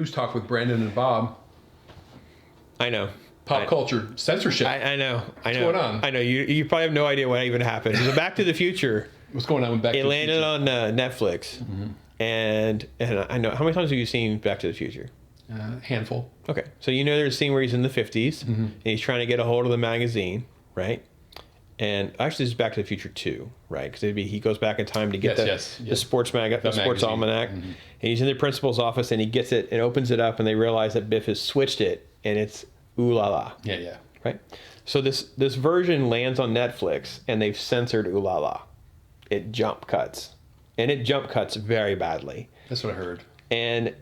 News Talk with Brandon and Bob. I know. Pop culture censorship. I know. What's going on? I know. You probably have no idea what even happened. So Back to the Future. What's going on with Back to the Future? It landed on Netflix. Mm-hmm. And I know. How many times have you seen Back to the Future? Handful. Okay. So you know there's a scene where he's in the 50s, and he's trying to get a hold of the magazine, right? And actually, this is Back to the Future 2, right? Because he goes back in time to get the sports sports almanac. Mm-hmm. And he's in the principal's office, and he gets it and opens it up, and they realize that Biff has switched it, and it's ooh la la. Yeah. Right? So this version lands on Netflix, and they've censored ooh la la. It jump cuts. And it jump cuts very badly. That's what I heard. And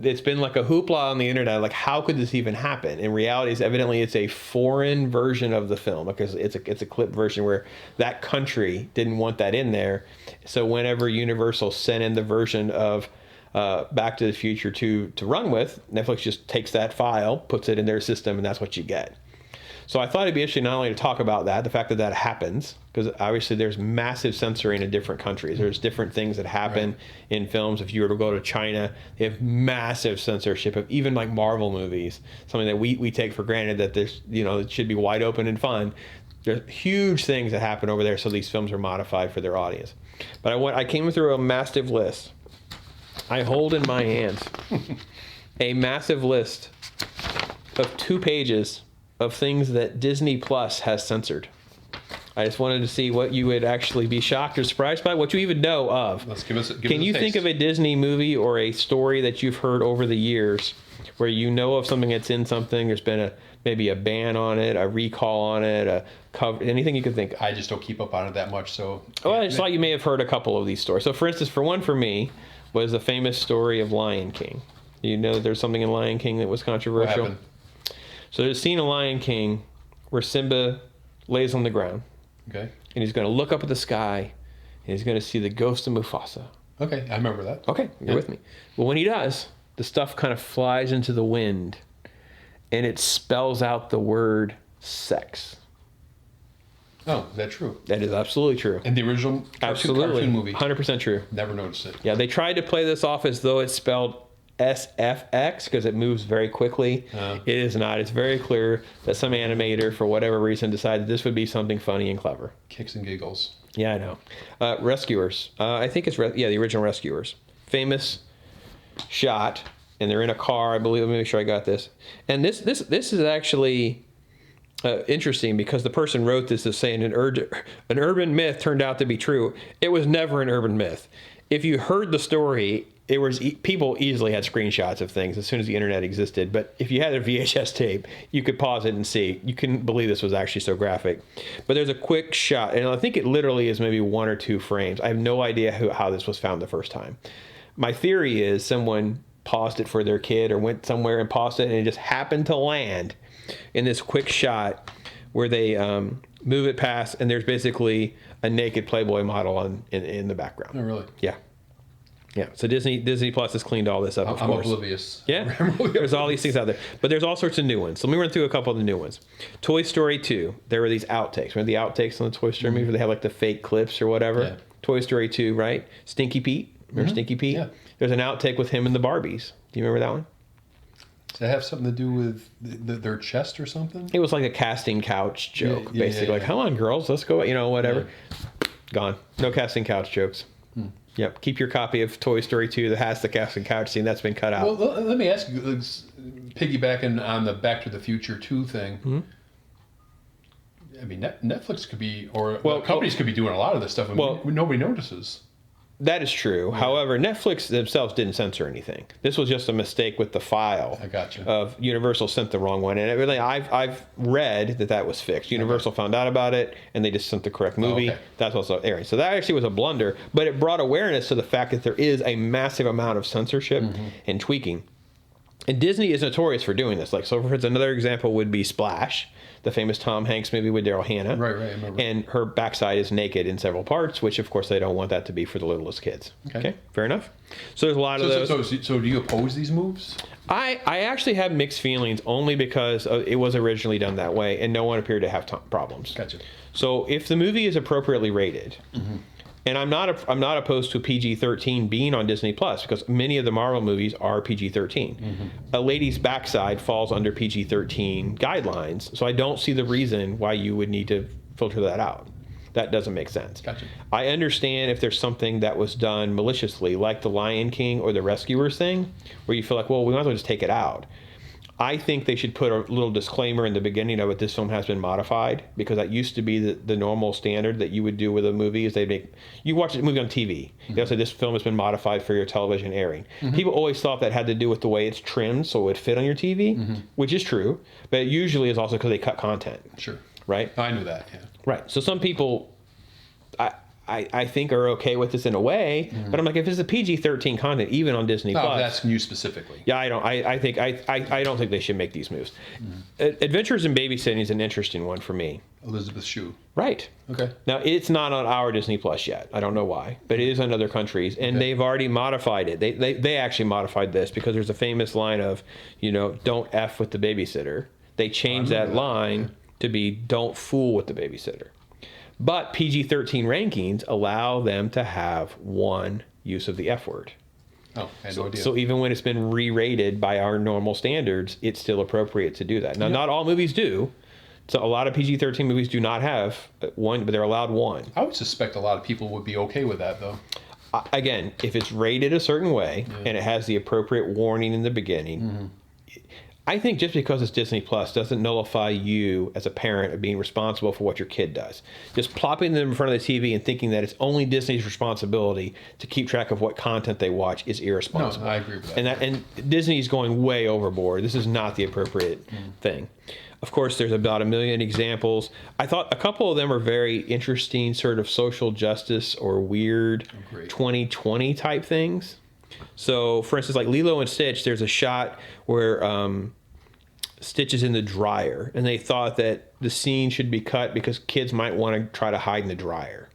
it's been like a hoopla on the internet, like how could this even happen? In reality, it's a foreign version of the film because it's a clip version where that country didn't want that in there. So whenever Universal sent in the version of Back to the Future to run with, Netflix just takes that file, puts it in their system, and that's what you get. So I thought it'd be interesting not only to talk about that, the fact that happens, because obviously there's massive censoring in different countries. There's different things that happen in films. If you were to go to China, they have massive censorship of even like Marvel movies, something that we take for granted that there's, it should be wide open and fun. There's huge things that happen over there, so these films are modified for their audience. But I came through a massive list. I hold in my hands a massive list of 2 pages of things that Disney Plus has censored. I just wanted to see what you would actually be shocked or surprised by, what you even know of. Let's give us Can you think of a Disney movie or a story that you've heard over the years where you know of something that's in something, there's been maybe a ban on it, a recall on it, a cover, anything you could think of? I just don't keep up on it that much, so... Well, I just thought you may have heard a couple of these stories. So for instance, for me, was the famous story of Lion King. You know there's something in Lion King that was controversial? What happened? So there's a scene in Lion King where Simba lays on the ground. Okay. And he's going to look up at the sky, and he's going to see the ghost of Mufasa. Okay, I remember that. Okay, you're with me. Well, when he does, the stuff kind of flies into the wind, and it spells out the word sex. Oh, is that true? That is absolutely true. In the original cartoon movie? 100% true. Never noticed it. Yeah, they tried to play this off as though it's spelled SFX because it moves very quickly. It is not. It's very clear that some animator, for whatever reason, decided this would be something funny and clever. Kicks and giggles. Yeah, I know. Rescuers. I think it's the original Rescuers. Famous shot, and they're in a car. I believe. Let me make sure I got this. And this is actually interesting because the person wrote this as saying an urban myth turned out to be true. It was never an urban myth. If you heard the story, it was people easily had screenshots of things as soon as the internet existed. But if you had a VHS tape, you could pause it and see. You couldn't believe this was actually so graphic. But there's a quick shot, and I think it literally is maybe 1 or 2 frames. I have no idea how this was found the first time. My theory is someone paused it for their kid or went somewhere and paused it, and it just happened to land in this quick shot where they move it past, and there's basically a naked Playboy model in the background. Oh, really? Yeah. Yeah, so Disney Plus has cleaned all this up, of course. I'm oblivious. Yeah, there's all these things out there. But there's all sorts of new ones. So let me run through a couple of the new ones. Toy Story 2, there were these outtakes. Remember the outtakes on the Toy Story movie where they have like the fake clips or whatever? Yeah. Toy Story 2, right? Stinky Pete. Remember Stinky Pete? Yeah. There's an outtake with him and the Barbies. Do you remember that one? Does that have something to do with their chest or something? It was like a casting couch joke, basically. Like, come on, girls, let's go, whatever. Yeah. Gone. No casting couch jokes. Yep. Keep your copy of Toy Story 2 that has the casting couch scene. That's been cut out. Well, let me ask you, piggybacking on the Back to the Future 2 thing. Mm-hmm. I mean, Netflix could be, or companies could be doing a lot of this stuff, and nobody notices. That is true. Yeah. However, Netflix themselves didn't censor anything. This was just a mistake with the file. I gotcha. Of Universal sent the wrong one, and it really, I've read that was fixed. Universal found out about it, and they just sent the correct movie. That's also airing. So that actually was a blunder, but it brought awareness to the fact that there is a massive amount of censorship and tweaking. And Disney is notorious for doing this. Like, so for instance, another example would be Splash, the famous Tom Hanks movie with Daryl Hannah. Right, I remember. And her backside is naked in several parts, which of course they don't want that to be for the littlest kids. Okay, fair enough. So there's a lot of those. So do you oppose these moves? I actually have mixed feelings only because it was originally done that way and no one appeared to have problems. Gotcha. So if the movie is appropriately rated, And I'm not opposed to PG-13 being on Disney Plus, because many of the Marvel movies are PG-13. Mm-hmm. A lady's backside falls under PG-13 guidelines, so I don't see the reason why you would need to filter that out. That doesn't make sense. Gotcha. I understand if there's something that was done maliciously, like the Lion King or the Rescuers thing, where you feel like, well, we might as well just take it out. I think they should put a little disclaimer in the beginning of it. This film has been modified, because that used to be the normal standard that you would do with a movie. Is you watch a movie on TV. Mm-hmm. They'll say this film has been modified for your television airing. Mm-hmm. People always thought that had to do with the way it's trimmed so it would fit on your TV, mm-hmm. which is true. But it usually is also because they cut content. Sure. Right? I knew that, yeah. Right. So some people, I think, are okay with this in a way, mm-hmm. but I'm like, if it's a PG-13 content, even on Disney Plus, that's you specifically. Yeah, I don't. I don't think they should make these moves. Mm-hmm. Adventures in Babysitting is an interesting one for me. Elizabeth Shue. Right. Okay. Now, it's not on our Disney Plus yet. I don't know why, but it is on other countries, and they've already modified it. They actually modified this because there's a famous line of, don't F with the babysitter. They changed that line to be don't fool with the babysitter. But PG-13 rankings allow them to have one use of the F word. Oh, I had no idea. So even when it's been re-rated by our normal standards, it's still appropriate to do that. Now, not all movies do. So a lot of PG-13 movies do not have one, but they're allowed one. I would suspect a lot of people would be okay with that, though. Again, if it's rated a certain way and it has the appropriate warning in the beginning, mm-hmm. I think just because it's Disney Plus doesn't nullify you as a parent of being responsible for what your kid does. Just plopping them in front of the TV and thinking that it's only Disney's responsibility to keep track of what content they watch is irresponsible. No, I agree with that. And Disney's going way overboard. This is not the appropriate thing. Of course, there's about a million examples. I thought a couple of them are very interesting, sort of social justice or weird 2020 type things. So, for instance, like Lilo and Stitch, there's a shot where Stitch is in the dryer, and they thought that the scene should be cut because kids might want to try to hide in the dryer.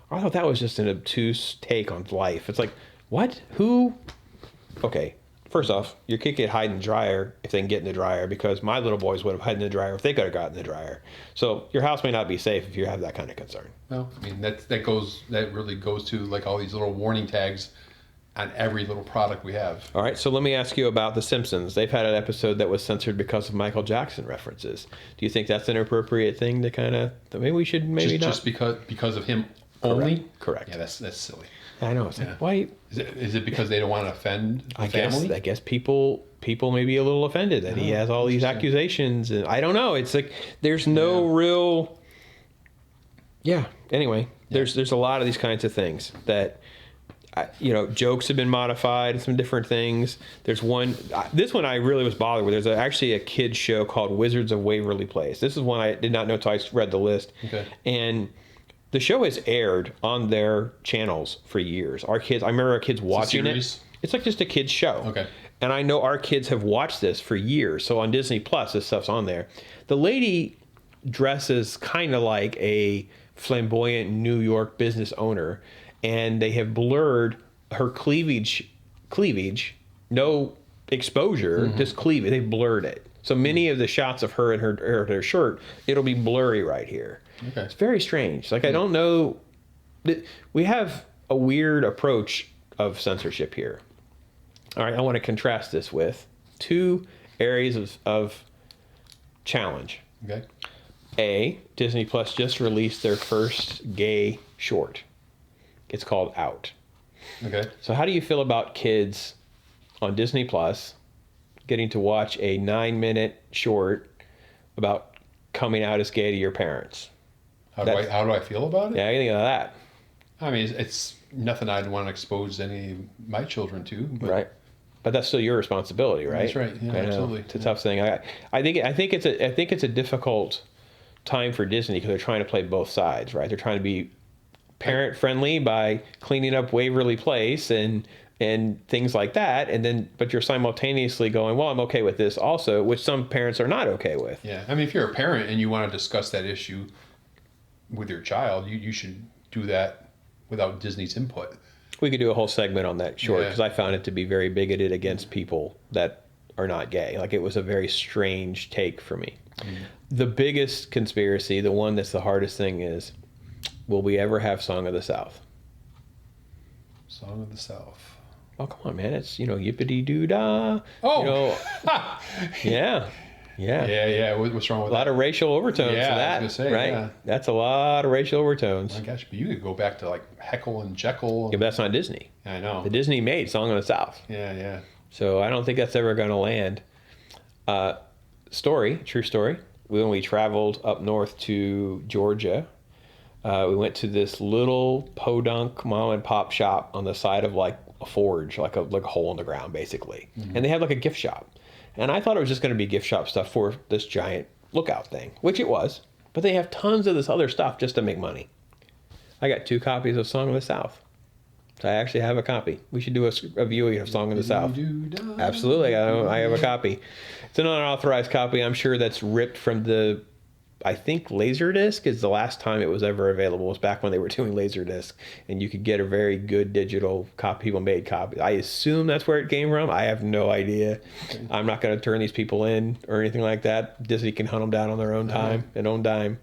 I thought that was just an obtuse take on life. It's like, what? Who? Okay, first off, your kid can hide in the dryer if they can get in the dryer, because my little boys would have hid in the dryer if they could have gotten in the dryer. So your house may not be safe if you have that kind of concern. Well, I mean, that really goes to like all these little warning tags on every little product we have. All right, so let me ask you about The Simpsons. They've had an episode that was censored because of Michael Jackson references. Do you think that's an appropriate thing to kind of, maybe we should, maybe not? Just because of him only? Correct. Yeah, that's silly. I know. It's like, why? Is it because they don't want to offend the family? I guess people may be a little offended that he has all these accusations, and I don't know. It's like there's no real. Yeah. Anyway, there's a lot of these kinds of things that. Jokes have been modified, some different things. There's one, this one I really was bothered with. There's actually a kid's show called Wizards of Waverly Place. This is one I did not know until I read the list. Okay. And the show has aired on their channels for years. I remember our kids watching it. It's like just a kid's show. Okay. And I know our kids have watched this for years. So on Disney Plus, this stuff's on there. The lady dresses kind of like a flamboyant New York business owner, and they have blurred her cleavage, no exposure, just cleavage. They've blurred it. So many of the shots of her and her shirt, it'll be blurry right here. Okay. It's very strange. Like, I don't know. We have a weird approach of censorship here. All right, I want to contrast this with two areas of challenge. Okay. Disney Plus just released their first gay short. It's called Out. Okay. So how do you feel about kids on Disney Plus getting to watch a 9-minute short about coming out as gay to your parents? How do I feel about it? Yeah, anything of that. I mean, it's nothing I'd want to expose any of my children to. But right. But that's still your responsibility, right? That's right. Yeah, absolutely. It's a tough thing. I think it's a difficult time for Disney because they're trying to play both sides, right? They're trying to be parent friendly by cleaning up Waverly Place and things like that, but you're simultaneously going, well, I'm okay with this also, which some parents are not okay with. Yeah, I mean, if you're a parent and you want to discuss that issue with your child, you should do that without Disney's input. We could do a whole segment on that short because I found it to be very bigoted against people that are not gay. Like, it was a very strange take for me. The biggest conspiracy, the one that's the hardest thing is, will we ever have Song of the South? Song of the South. Oh, come on, man. It's, yippity doo dah. Oh! Yeah. Yeah. What's wrong with that? A lot of racial overtones to that, I was gonna say, right? yeah. That's a lot of racial overtones. My gosh, but you could go back to like Heckle and Jekyll. Yeah, but that's not Disney. I know. The Disney made Song of the South. Yeah. So I don't think that's ever going to land. True story. When we traveled up north to Georgia, we went to this little podunk mom and pop shop on the side of like a forge, like a hole in the ground, basically. Mm-hmm. And they had like a gift shop. And I thought it was just going to be gift shop stuff for this giant lookout thing, which it was. But they have tons of this other stuff just to make money. I got 2 copies of Song of the South. So I actually have a copy. We should do a viewing of Song of the South. Absolutely. I have a copy. It's an unauthorized copy. I'm sure that's ripped from I think Laserdisc is the last time it was ever available. It was back when they were doing Laserdisc, and you could get a very good digital copy, people made copy. I assume that's where it came from. I have no idea. Okay. I'm not going to turn these people in or anything like that. Disney can hunt them down on their own time and own dime.